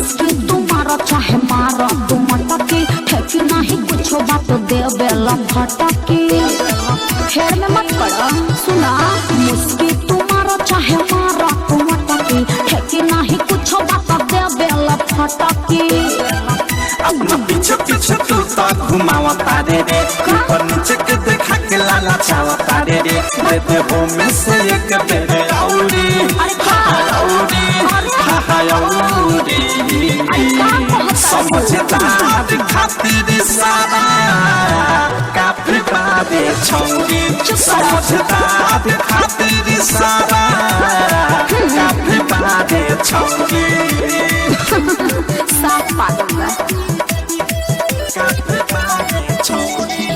चाहे मारो तू मटकी है कि नहीं कुछ बात दे बेला फटकी फेर में मत पड़ा सुना मुस्की तू मारो चाहे मारो तू मटकी है कि नहीं कुछ बात दे बेला फटकी अपना पीछे पीछे तू तो घुमावता रे रे ऊपर नीचे के देखा के लाला चावता रे रे दे दे वो में से एक बेरे औरी औरी औरी समझदार खातिर सारा काफी बादे छौरी समझदार खातिर सारा काफी बादे छौरी साफ पागल काफी बादे छौरी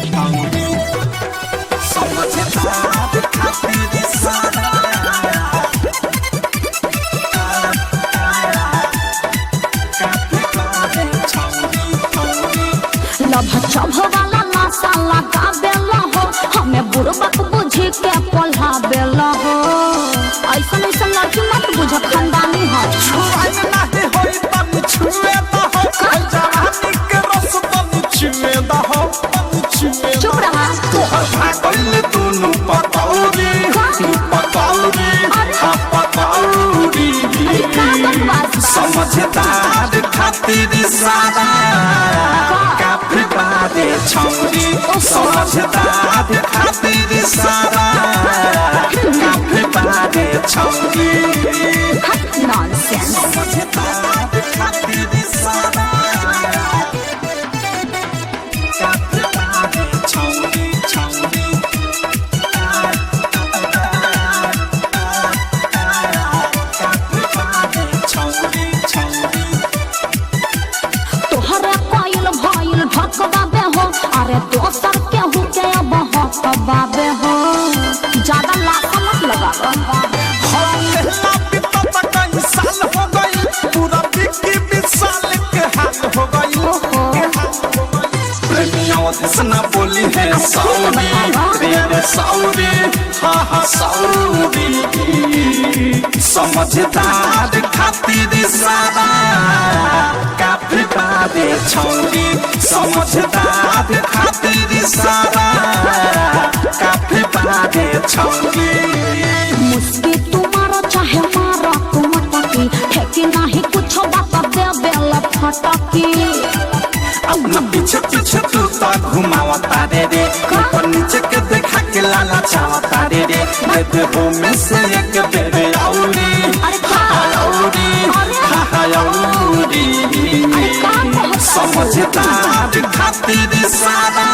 समझदार खातिर सारा लभ चभ वाला नशा लगा बेला हो हमें बुढ़बक बुझी के पोल्हा बेला हो ऐसा ऐसा लड़की मत बुझ खानदानी हो छुआई नहीं होई तब छुए दा हो जवानी के रस तब छुए दा हो चुप रहा तोहर भागल दोनों पकौड़ी पकौड़ी पकौड़ी समझदार खातिर सारा काफी बादे छौरी समझदार खातिर सारा काफी बादे छौरी नॉनसेंस समझदार खातिर सारा काफी बादे छौरी छौरी तोहरे कोयल भइल भकबाबे हो अरे दोसर केहू के बहकबाबे हो ज्यादा लाख मत लगाओ बोली है सौरी रे सौरी हाँ सौरी समझदार खातिर सारा काफी बादे छौरी समझदार खातिर सारा काफी बादे छौरी मुस्की तू मारो चाहे मारो तू मटकी है कि नहीं कुछ बात दे बेला फटकी अपना पीछे पीछे तू तो घुमावता रे रे ऊपर नीचे के देखा के लाला चावता रे रे दे दे वो में से एक बेरे औरी औरी औरी समझदार खातिर सारा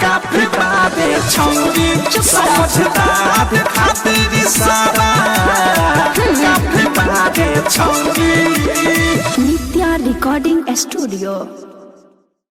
काफी बादे छौरी समझदार खातिर सारा काफी बादे छौरी नित्या रिकॉर्डिंग स्टूडियो।